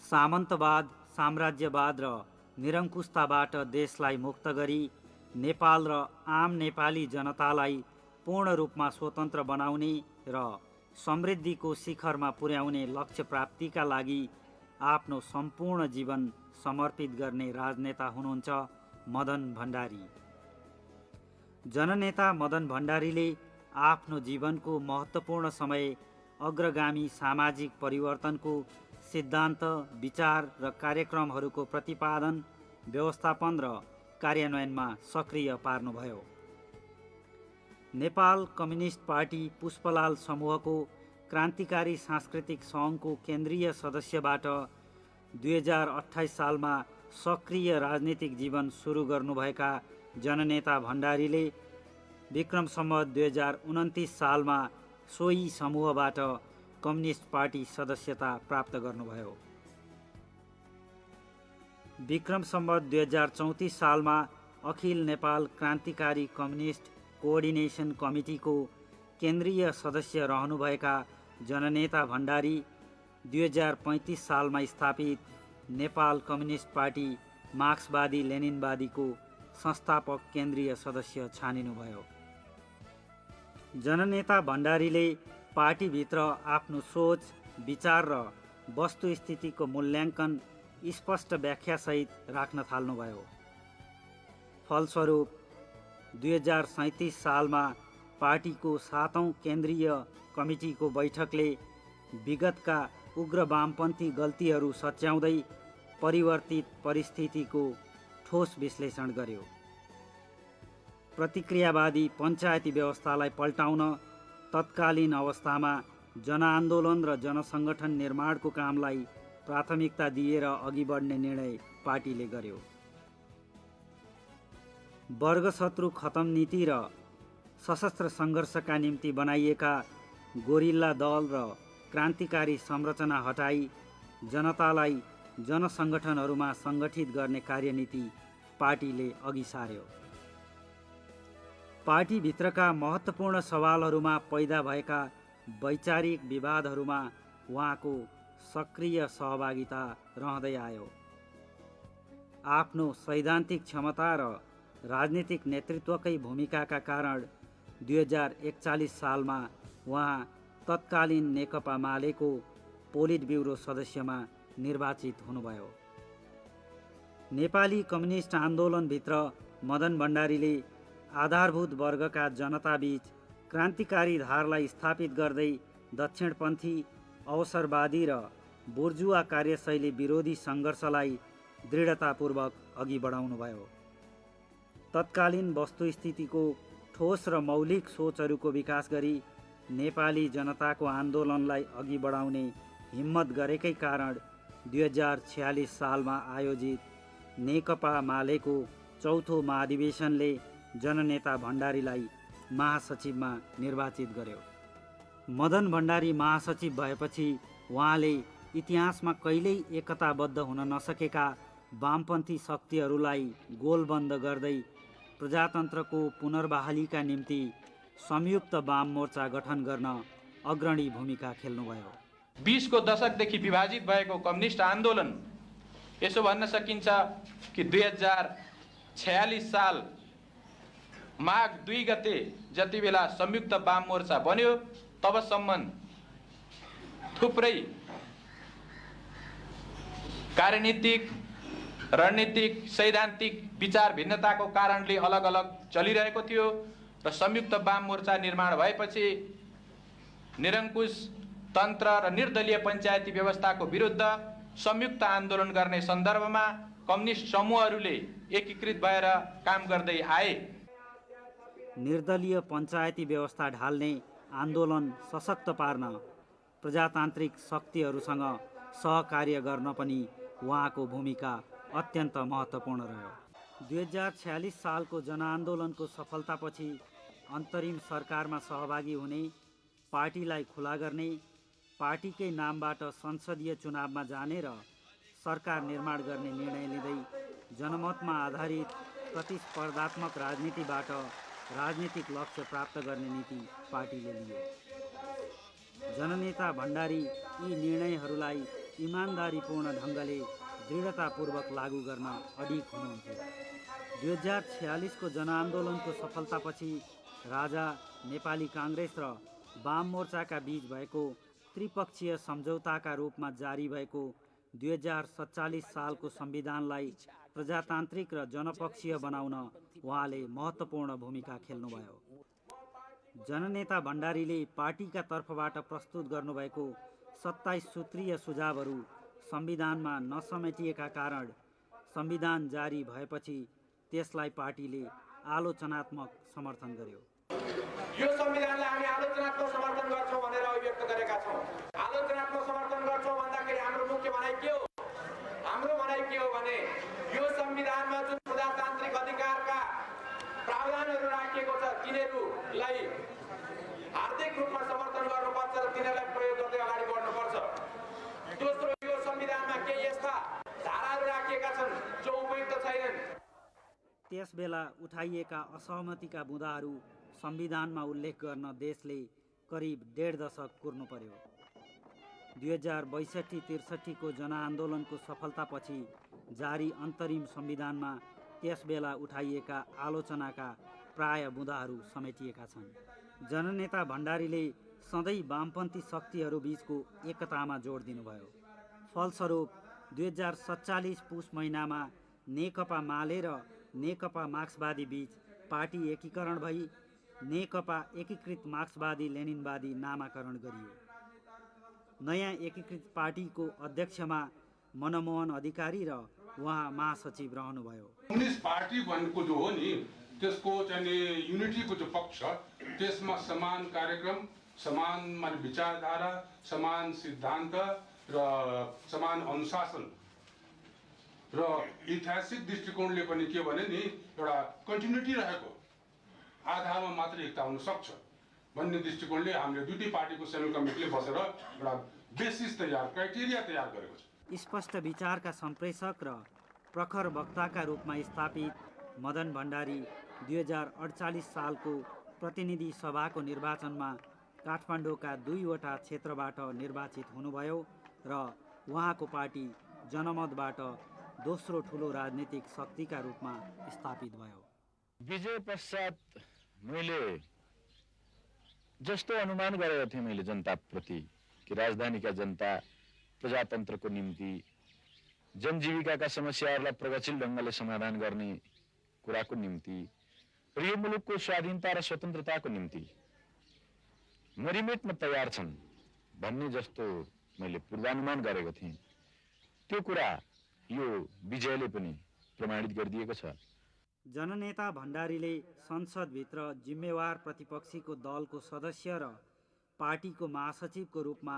सामन्तवाद, साम्राज्यवाद र निरङ्कुशताबाट देशलाई मुक्त गरी नेपाल र आम नेपाली जनतालाई पूर्ण रूपमा स्वतन्त्र बनाउने र समृद्धिको शिखरमा पुर्याउने लक्ष्य प्राप्तिका लागि आफ्नो सम्पूर्ण जीवन समर्पित गर्ने राजनेता हुनुहुन्छ मदन भण्डारी। जननेता मदन भण्डारीले आफ्नो जीवनको महत्त्वपूर्ण समय अग्रगामी सामाजिक परिवर्तनको सिद्धान्त, विचार र कार्यक्रमहरूको प्रतिपादन, व्यवस्थापन र कार्यान्वयनमा सक्रिय पार्नुभयो। नेपाल कम्युनिस्ट पार्टी पुष्पलाल समूहको क्रान्तिकारी सांस्कृतिक सङ्घको केन्द्रीय सदस्यबाट 2028 सालमा सक्रिय राजनीतिक जीवन सुरु गर्नुभएका जननेता भण्डारीले विक्रम सम्वत 2029 सालमा सोही समूहबाट कम्युनिस्ट पार्टी सदस्यता प्राप्त गर्नुभयो। विक्रम सम्वत 2034 सालमा अखिल नेपाल क्रान्तिकारी कम्युनिस्ट कोअर्डिनेसन कमिटीको केन्द्रीय सदस्य रहनुभएका जननेता भण्डारी 2035 सालमा स्थापित नेपाल कम्युनिस्ट पार्टी मार्क्सवादी लेनिनवादीको संस्थापक केन्द्रीय सदस्य छानिनुभयो। जननेता भण्डारीले पार्टीभित्र आफ्नो सोच, विचार र वस्तुस्थितिको मूल्याङ्कन स्पष्ट व्याख्यासहित राख्न थाल्नुभयो। फलस्वरूप 2037 सालमा पार्टीको 7औं केन्द्रीय कमिटीको बैठकले विगतका उग्र वामपन्थी गल्तीहरू सच्याउँदै परिवर्तित परिस्थितिको ठोस विश्लेषण गर्यो। प्रतिक्रियावादी पञ्चायती व्यवस्थालाई पल्टाउन तत्कालीन अवस्थामा जनआन्दोलन र जनसङ्गठन निर्माणको कामलाई प्राथमिकता दिएर अघि बढ्ने निर्णय पार्टीले गर्यो। वर्गशत्रु खतम नीति र सशस्त्र सङ्घर्षका निम्ति बनाइएका गोरिल्ला दल र क्रान्तिकारी संरचना हटाई जनतालाई जनसङ्गठनहरूमा सङ्गठित गर्ने कार्यनीति पार्टीले अघि सार्यो। पार्टीभित्रका महत्त्वपूर्ण सवालहरूमा पैदा भएका वैचारिक विवादहरूमा उहाँको सक्रिय सहभागिता रहँदै आयो। आफ्नो सैद्धान्तिक क्षमता र राजनीतिक नेतृत्वकै भूमिकाका कारण 2041 सालमा उहाँ तत्कालीन नेकपा मालेको पोलिट ब्युरो सदस्यमा निर्वाचित हुनुभयो। नेपाली कम्युनिस्ट आन्दोलनभित्र मदन भण्डारीले आधारभूत वर्गका जनताबीच क्रान्तिकारी धारलाई स्थापित गर्दै दक्षिणपन्थी, अवसरवादी र बुर्जुवा कार्यशैली विरोधी सङ्घर्षलाई दृढतापूर्वक अघि बढाउनुभयो। तत्कालीन वस्तुस्थितिको ठोस र मौलिक सोचहरूको विकास गरी नेपाली जनताको आन्दोलनलाई अघि बढाउने हिम्मत गरेकै कारण 2046 सालमा आयोजित नेकपा मालेको चौथो महाधिवेशनले जननेता भण्डारीलाई महासचिवमा निर्वाचित गर्यो। मदन भण्डारी महासचिव भएपछि उहाँले इतिहासमा कहिल्यै एकताबद्ध हुन नसकेका वामपन्थी शक्तिहरूलाई गोलबन्द गर्दै प्रजातन्त्रको पुनर्बहालीका निम्ति संयुक्त वाम मोर्चा गठन गर्न अग्रणी भूमिका खेल्नुभयो। 20 को दशकदेखि विभाजित भएको कम्युनिस्ट आन्दोलन यसो भन्न सकिन्छ कि 2046 साल माघ 2 गते जति बेला संयुक्त वाम मोर्चा बन्यो तबसम्म थुप्रै कार्यनीतिक, रणनीतिक, सैद्धान्तिक विचार भिन्नताको कारणले अलग अलग चलिरहेको थियो र संयुक्त वाम मोर्चा निर्माण भएपछि निरङ्कुश तन्त्र र निर्दलीय पञ्चायती व्यवस्थाको विरुद्ध संयुक्त आन्दोलन गर्ने सन्दर्भमा कम्युनिस्ट समूहहरूले एकीकृत भएर काम गर्दै आए। निर्दलीय पञ्चायती व्यवस्था ढाल्ने आन्दोलन सशक्त पार्न प्रजातान्त्रिक शक्तिहरूसँग सहकार्य गर्न पनि उहाँको भूमिका अत्यन्त महत्त्वपूर्ण रह्यो। 2046 सालको जनआन्दोलनको सफलतापछि अन्तरिम सरकारमा सहभागी हुने, पार्टीलाई खुला गर्ने, पार्टीकै नामबाट संसदीय चुनावमा जाने र सरकार निर्माण गर्ने निर्णय लिँदै जनमतमा आधारित प्रतिस्पर्धात्मक राजनीतिबाट राजनीतिक लक्ष्य प्राप्त गर्ने नीति पार्टीले लियो। जननेता भण्डारी यी निर्णयहरूलाई इमान्दारीपूर्ण ढङ्गले दृढतापूर्वक लागू गर्न अडिग हुनुहुन्थ्यो। 2046को जनआन्दोलनको सफलतापछि राजा, नेपाली काङ्ग्रेस र वाम मोर्चाका बीच भएको त्रिपक्षीय सम्झौताका रूपमा जारी भएको 2047 सालको संविधानलाई प्रजातान्त्रिक र जनपक्षीय बनाउन उहाँले महत्त्वपूर्ण भूमिका खेल्नुभयो। जननेता भण्डारीले पार्टीका तर्फबाट प्रस्तुत गर्नुभएको 27 सूत्रीय सुझावहरू संविधानमा नसमेटिएका कारण संविधान जारी भएपछि त्यसलाई पार्टीले आलोचनात्मक समर्थन गर्यो। यो संविधानलाई हामी आलोचनात्मक समर्थन गर्छौं भनेर अभिव्यक्त गरेका छौं। आलोचनात्मक समर्थन गर्छौं भन्दाखेरि हाम्रो मुख्य भनाइ के हो? हाम्रो भनाइ के हो भने यो संविधानमा जुन प्रजातान्त्रिक अधिकारका प्रावधानहरू राखिएको छ तिनीहरूलाई हार्दिक रूपमा समर्थन गर्नुपर्छ र तिनीहरूलाई प्रयोग गर्दै अगाडि बढ्नुपर्छ। दोस्रो, यो संविधानमा केही यस्ता धाराहरू राखिएका छन् जो उपयुक्त छैनन्। त्यसबेला उठाइएका असहमतिका बुँदाहरू संविधानमा उल्लेख गर्न देशले करिब 1.5 दशक कुर्नु पर्यो। 2062-63 को जनआन्दोलनको सफलतापछि जारी अन्तरिम संविधानमा त्यसबेला उठाइएका आलोचनाका प्राय बुँदाहरू समेटिएका छन्। जननेता भण्डारीले सधैँ वामपन्थी शक्तिहरू बीचको एकतामा जोड दिनुभयो। फलस्वरूप 2047 पुस महिनामा नेकपा माले र नेकपा मार्क्सवादी बीच पार्टी एकीकरण भई नेकपा एकीकृत मार्क्सवादी लेनिनवादी नामाकरण गरियो। नयाँ एकीकृत पार्टीको अध्यक्षमा मनमोहन अधिकारी र उहाँ महासचिव रहनुभयो। कम्युनिस्ट पार्टी भनेको जो हो नि त्यसको चाहिँ युनिटीको जो पक्ष त्यसमा समान कार्यक्रम, समान विचारधारा, समान सिद्धान्त र समान अनुशासन र ऐतिहासिक दृष्टिकोणले पनि के भने नि एउटा कन्टिन्युटी रहेको आधारमा मात्र एकता हुन सक्छ भन्ने दृष्टिकोणले हामीले दुईटै पार्टीको सेन्ट्रल कमिटीले बसेर एउटा बेसिस तयार, क्राइटेरिया तयार गरेको छ। स्पष्ट विचारका सम्प्रेषक र प्रखर वक्ताका रूपमा स्थापित मदन भण्डारी 2048 सालको प्रतिनिधि सभाको निर्वाचनमा काठमाडौँका 2वटा क्षेत्रबाट निर्वाचित हुनुभयो र उहाँको पार्टी जनमतबाट दोस्रो ठुलो राजनीतिक शक्तिका रूपमा स्थापित भयो। विजय पश्चात मैले जस्तो अनुमान गरेको थिएँ मैले जनताप्रति कि राजधानीका जनता प्रजातन्त्रको निम्ति जनजीविकाका समस्याहरूलाई प्रगतिशील ढङ्गले समाधान गर्ने कुराको निम्ति र यो मुलुकको स्वाधीनता र स्वतन्त्रताको निम्ति मरिमेट्न तयार छन् भन्ने जस्तो मैले पूर्वानुमान गरेको थिएँ। त्यो कुरा यो विजयले पनि प्रमाणित गरिदिएको छ। जननेता भण्डारीले संसदभित्र जिम्मेवार प्रतिपक्षीको दलको सदस्य र पार्टीको महासचिवको रूपमा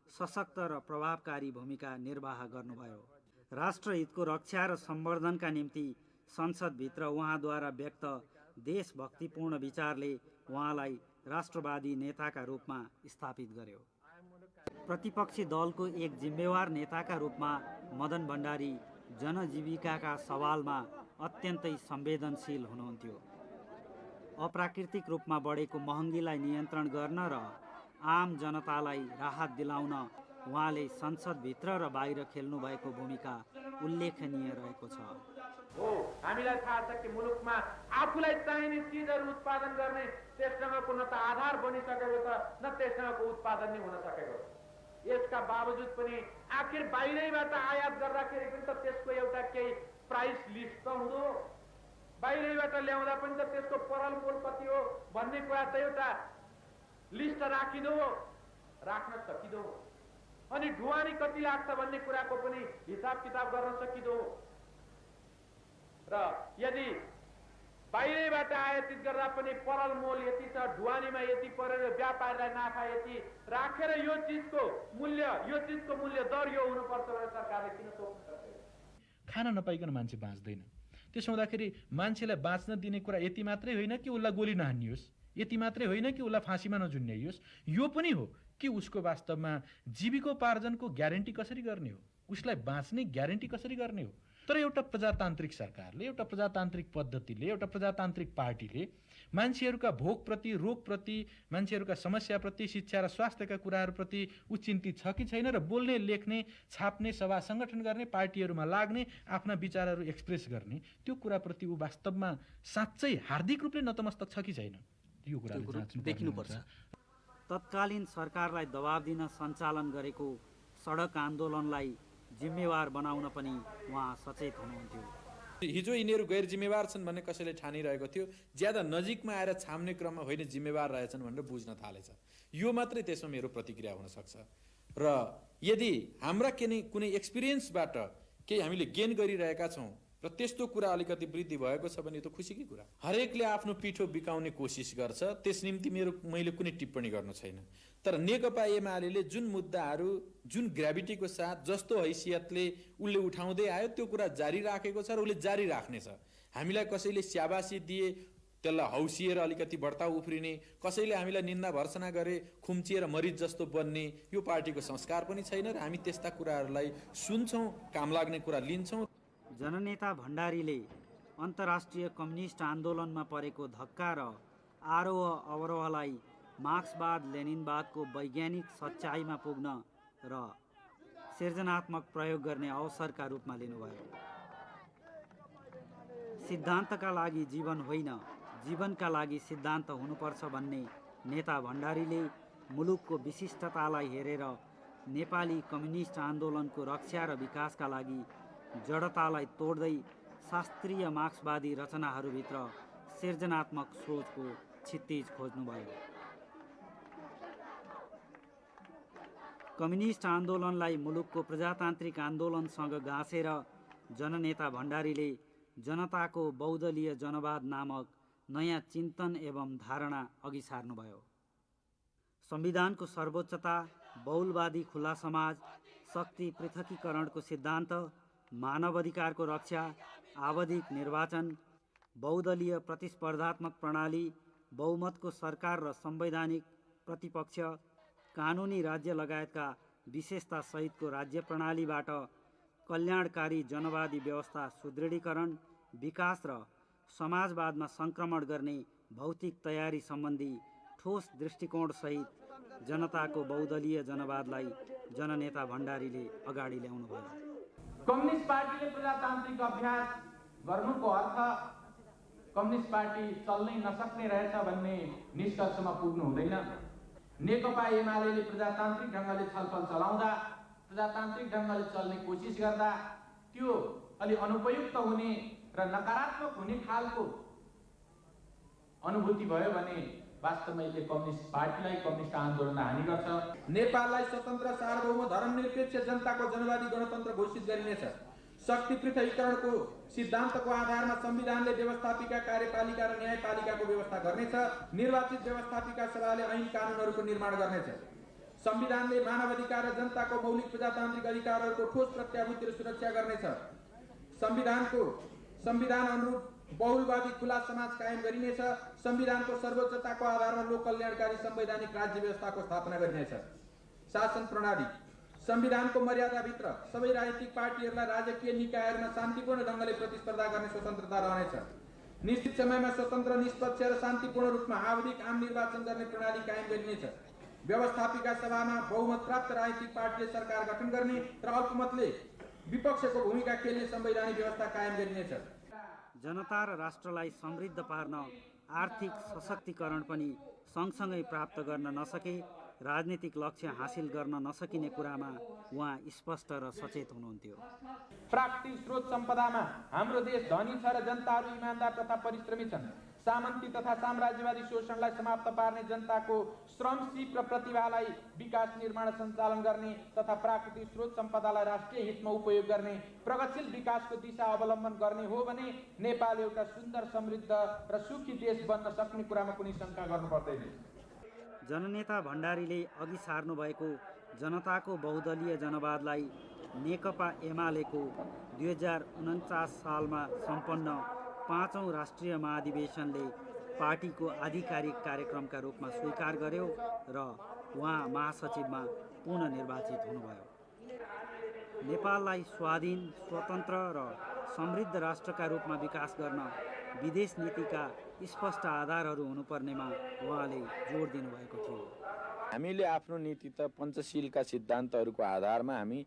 सशक्त र प्रभावकारी भूमिका निर्वाह गर्नुभयो। राष्ट्रहितको रक्षा र सम्वर्धनका निम्ति संसदभित्र उहाँद्वारा व्यक्त देशभक्तिपूर्ण विचारले उहाँलाई राष्ट्रवादी नेताका रूपमा स्थापित गर्यो। प्रतिपक्षी दलको एक जिम्मेवार नेताका रूपमा मदन भण्डारी जनजीविकाका सवालमा अत्यन्तै संवेदनशील हुनुहुन्थ्यो। अप्राकृतिक रूपमा बढेको महँगीलाई नियन्त्रण गर्न र आम जनतालाई राहत दिलाउन उहाँले संसदभित्र र बाहिर खेल्नुभएको भूमिका उल्लेखनीय रहेको छ। हो, हामीलाई थाहा छ कि मुलुकमा आफूलाई चाहिने चिजहरू उत्पादन गर्ने त्यससँगको न त आधार बनिसकेको छ न त्यससँगको उत्पादन नै हुन सकेको। यसका बावजुद पनि आखिर बाहिरैबाट आयात गर्दाखेरि पनि त त्यसको एउटा केही प्राइस लिस्ट त हुँदो, बाहिरैबाट ल्याउँदा पनि त त्यसको परल मूल कति हो भन्ने कुरा त एउटा लिस्ट राखिदो, राख्न सकिदो, अनि ढुवानी कति लाग्छ भन्ने कुराको पनि हिसाब किताब गर्न सकिदो। र यदि बाहिरैबाट आयातित गर्दा पनि परल मोल यति छ, ढुवानीमा यति परेर व्यापारीलाई नाफा यति राखेर यो चिजको मूल्य दर यो हुनुपर्छ भनेर सरकारले किन तोक्नु सक्दैन? खाना नपाइकन मान्छे बाँच्दैन। त्यसो हुँदाखेरि मान्छेलाई बाँच्न दिने कुरा यति मात्रै होइन कि उसलाई गोली नहानियोस्, यति मात्रै होइन कि उसलाई फाँसीमा नझुन्ड्याइयोस्, यो पनि हो कि उसको वास्तवमा जीविकोपार्जनको ग्यारेन्टी कसरी गर्ने हो, उसलाई बाँच्ने ग्यारेन्टी कसरी गर्ने हो, तर एउटा प्रजातान्त्रिक सरकारले, एउटा प्रजातान्त्रिक पद्धतिले, एउटा प्रजातान्त्रिक पार्टीले मान्छेहरूका भोगप्रति, रोगप्रति, मान्छेहरूका समस्याप्रति, शिक्षा र स्वास्थ्यका कुराहरूप्रति ऊ चिन्तित छ कि छैन र बोल्ने, लेख्ने, छाप्ने, सभा सङ्गठन गर्ने, पार्टीहरूमा लाग्ने, आफ्ना विचारहरू एक्सप्रेस गर्ने त्यो कुराप्रति ऊ वास्तवमा साँच्चै हार्दिक रूपले नतमस्तक छ कि छैन, यो कुरा देखिनुपर्छ। तत्कालीन सरकारलाई दबाब दिन सञ्चालन गरेको सडक आन्दोलनलाई जिम्मेवार बनाउन पनि उहाँ सचेत हुनुहुन्थ्यो। हिजो यिनीहरू गैर जिम्मेवार छन् भन्ने कसैले ठानिरहेको थियो, ज्यादा नजिकमा आएर छाम्ने क्रममा होइन जिम्मेवार रहेछन् भनेर बुझ्न थालेछ। यो मात्रै त्यसमा मेरो प्रतिक्रिया हुन सक्छ। र यदि हाम्रा कुनै एक्सपिरियन्सबाट केही हामीले गेन गरिरहेका छौँ र त्यस्तो कुरा अलिकति वृद्धि भएको छ भने त खुसीकै कुरा। हरेकले आफ्नो पिठो बिकाउने कोसिस गर्छ, त्यस निम्ति मैले कुनै टिप्पणी गर्नु छैन। तर नेकपा एमाले जुन मुद्दाहरू जुन ग्राभिटीको साथ जस्तो हैसियतले उसले उठाउँदै आयो त्यो कुरा जारी राखेको छ र उसले जारी राख्नेछ। हामीलाई कसैले स्याबासी दिए त्यसलाई हौसिएर अलिकति बढ्ता उफ्रिने, कसैले हामीलाई निन्दा भर्सना गरे खुम्चिएर मरिच जस्तो बन्ने यो पार्टीको संस्कार पनि छैन र हामी त्यस्ता कुराहरूलाई सुन्छौँ, काम लाग्ने कुरा लिन्छौँ। जननेता भण्डारीले अन्तर्राष्ट्रिय कम्युनिस्ट आन्दोलनमा परेको धक्का र आरोह अवरोहलाई मार्क्सवाद लेनिनवादको वैज्ञानिक सच्चाइमा पुग्न र सृजनात्मक प्रयोग गर्ने अवसरका रूपमा लिनुभयो। सिद्धान्तका लागि जीवन होइन, जीवनका लागि सिद्धान्त हुनुपर्छ भन्ने नेता भण्डारीले मुलुकको विशिष्टतालाई हेरेर नेपाली कम्युनिस्ट आन्दोलनको रक्षा र विकासका लागि जडतालाई तोड्दै शास्त्रीय मार्क्सवादी रचनाहरूभित्र सृजनात्मक सोचको क्षितिज खोज्नुभयो। कम्युनिस्ट आन्दोलनलाई मुलुकको प्रजातान्त्रिक आन्दोलनसँग गाँसेर जननेता भण्डारीले जनताको बहुदलीय जनवाद नामक नयाँ चिन्तन एवं धारणा अघि सार्नुभयो। संविधानको सर्वोच्चता, बहुलवादी खुला समाज, शक्ति पृथकीकरणको सिद्धान्त, मानवाधिकारको रक्षा, आवधिक निर्वाचन, बहुदलीय प्रतिस्पर्धात्मक प्रणाली, बहुमतको सरकार र संवैधानिक प्रतिपक्ष, कानुनी राज्य लगायतका विशेषता सहितको राज्य प्रणालीबाट कल्याणकारी जनवादी व्यवस्था सुदृढीकरण, विकास र समाजवादमा सङ्क्रमण गर्ने भौतिक तयारी सम्बन्धी ठोस दृष्टिकोणसहित जनताको बहुदलीय जनवादलाई जननेता भण्डारीले अगाडि ल्याउनुभयो। कम्युनिस्ट पार्टीले प्रजातान्त्रिक अभ्यास गर्नुको अर्थ कम्युनिस्ट पार्टी चल्नै नसक्ने रहेछ भन्ने निष्कर्षमा पुग्नु हुँदैन। नेकपा एमाले प्रजातान्त्रिक ढङ्गले छलफल चलाउँदा, प्रजातान्त्रिक ढङ्गले चल्ने कोसिस गर्दा त्यो अलि अनुपयुक्त हुने र नकारात्मक हुने खालको अनुभूति भयो भने वास्तवमा यसले कम्युनिस्ट पार्टीलाई, कम्युनिस्ट आन्दोलनलाई हानि गर्छ। नेपाललाई स्वतन्त्र सार्वभौम धर्मनिरपेक्ष जनताको जनवादी गणतन्त्र घोषित गरिनेछ। शक्ति पृथकीकरणको सिद्धान्तको आधारमा संविधानले व्यवस्थापिका, कार्यपालिका र न्यायपालिकाको व्यवस्था गर्नेछ। निर्वाचित व्यवस्थापिका सभाले ऐन कानुनहरूको निर्माण गर्नेछ। संविधानले मानवाधिकार र जनताको मौलिक प्रजातान्त्रिक अधिकारहरूको ठोस प्रत्याभूति र सुरक्षा गर्नेछ। संविधान अनुरूप बहुलवादी खुला समाज कायम गरिनेछ। संविधानको सर्वोच्चताको आधारमा लोक कल्याणकारी संवैधानिक राज्य व्यवस्थाको स्थापना गरिनेछ। शासन प्रणाली संविधानको मर्यादाभित्र सबै राजनीतिक पार्टीहरूलाई राजकीय निकायहरूमा शान्तिपूर्ण ढङ्गले प्रतिस्पर्धा गर्ने स्वतन्त्रता रहनेछ। निश्चित समयमा स्वतन्त्र, निष्पक्ष र शान्तिपूर्ण रूपमा आवधिक आम निर्वाचन गर्ने प्रणाली कायम गरिनेछ। व्यवस्थापिका सभामा बहुमत प्राप्त राजनीतिक पार्टीले सरकार गठन गर्ने र अल्पमतले विपक्षको भूमिका खेल्ने संवैधानिक व्यवस्था कायम गरिनेछ। जनता र राष्ट्रलाई समृद्ध पार्न आर्थिक सशक्तिकरण पनि सँगसँगै प्राप्त गर्न नसके राजनीतिक लक्ष्य हासिल गर्न नसकिने कुरामा उहाँ स्पष्ट र सचेत हुनुहुन्थ्यो। प्राकृतिक स्रोत सम्पदामा हाम्रो देश धनी छ र जनताहरू इमान्दार तथा परिश्रमी छन्। सामन्ती तथा साम्राज्यवादी शोषणलाई समाप्त पार्ने, जनताको श्रम, सिप र प्रतिभालाई विकास निर्माण सञ्चालन गर्ने तथा प्राकृतिक स्रोत सम्पदालाई राष्ट्रिय हितमा उपयोग गर्ने प्रगतिशील विकासको दिशा अवलम्बन गर्ने हो भने नेपाल एउटा सुन्दर, समृद्ध र सुखी देश बन्न सक्ने कुरामा कुनै शङ्का गर्नु पर्दैन। जननेता भण्डारीले अघि सार्नुभएको जनताको बहुदलीय जनवादलाई नेकपा एमालेको 2049 सालमा सम्पन्न 5औं राष्ट्रिय महाधिवेशनले पार्टीको आधिकारिक कार्यक्रमका रूपमा स्वीकार गर्यो र उहाँ महासचिवमा पुनः निर्वाचित हुनुभयो। नेपाललाई स्वाधीन, स्वतन्त्र र समृद्ध राष्ट्रका रूपमा विकास गर्न विदेश नीतिका स्पष्ट आधारहरू हुनुपर्नेमा उहाँले जोड दिनुभएको थियो। हामीले आफ्नो नीति त पञ्चशीलका सिद्धान्तहरूको आधारमा हामी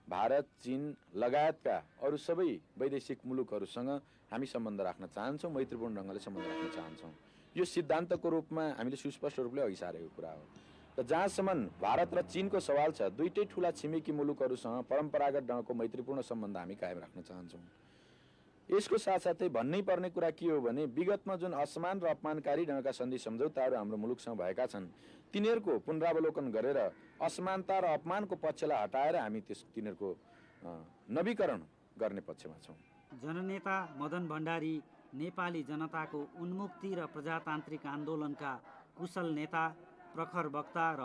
भारत, चीन लगायतका अरू सबै वैदेशिक मुलुकहरूसँग हामी सम्बन्ध राख्न चाहन्छौँ, मैत्रीपूर्ण ढङ्गले सम्बन्ध राख्न चाहन्छौँ। यो सिद्धान्तको रूपमा हामीले सुस्पष्ट रूपले अघि सारेको कुरा हो। र जहाँसम्म भारत र चीनको सवाल छ, दुईटै ठुला छिमेकी मुलुकहरूसँग परम्परागत ढङ्गको मैत्रीपूर्ण सम्बन्ध हामी कायम राख्न चाहन्छौँ। यसको साथसाथै भन्नै पर्ने कुरा के हो भने विगतमा जुन असमान र अपमानकारी ढङ्गका सन्धि सम्झौताहरू हाम्रो मुलुकसँग भएका छन्, तिनीहरूको पुनरावलोकन गरेर असमानता र अपमानको पक्षलाई हटाएर हामी तिनीहरूको नवीकरण गर्ने पक्षमा छौँ। जननेता मदन भण्डारी नेपाली जनताको उन्मुक्ति र प्रजातान्त्रिक आन्दोलनका कुशल नेता, प्रखर वक्ता र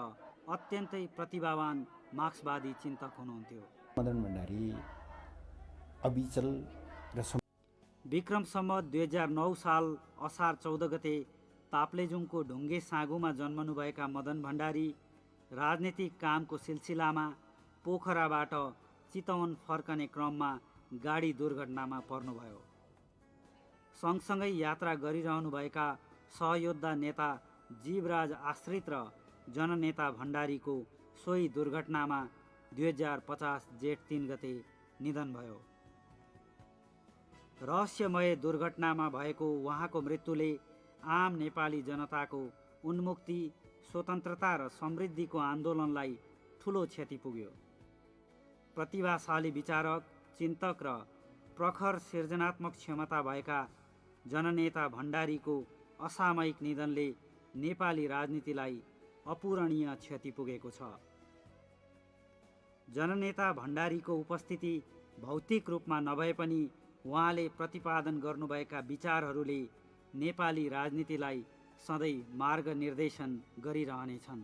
अत्यन्तै प्रतिभावान मार्क्सवादी चिन्तक हुनुहुन्थ्यो। मदन भण्डारी अविचल र विक्रम सम्वत 2009 साल असार 14 गते ताप्लेजुङको ढुङ्गे साँगुमा जन्मनुभएका मदन भण्डारी राजनीतिक कामको सिलसिलामा पोखराबाट चितवन फर्कने क्रममा गाडी दुर्घटनामा पर्नुभयो। सँगसँगै यात्रा गरिरहनुभएका सहयोद्धा नेता जीवराज आश्रित र जननेता भण्डारीको सोही दुर्घटनामा 2050 जेठ 3 गते निधन भयो। रहस्यमय दुर्घटनामा भएको उहाँको मृत्युले आम नेपाली जनताको उन्मुक्ति, स्वतन्त्रता र समृद्धिको आन्दोलनलाई ठुलो क्षति पुग्यो। प्रतिभाशाली विचारक, चिन्तक र प्रखर सृजनात्मक क्षमता भएका जननेता भण्डारीको असामयिक निधनले नेपाली राजनीतिलाई अपूरणीय क्षति पुगेको छ। जननेता भण्डारीको उपस्थिति भौतिक रूपमा नभए पनि उहाँले प्रतिपादन गर्नुभएका विचारहरूले नेपाली राजनीतिलाई सधैँ मार्गनिर्देशन गरिरहनेछन्।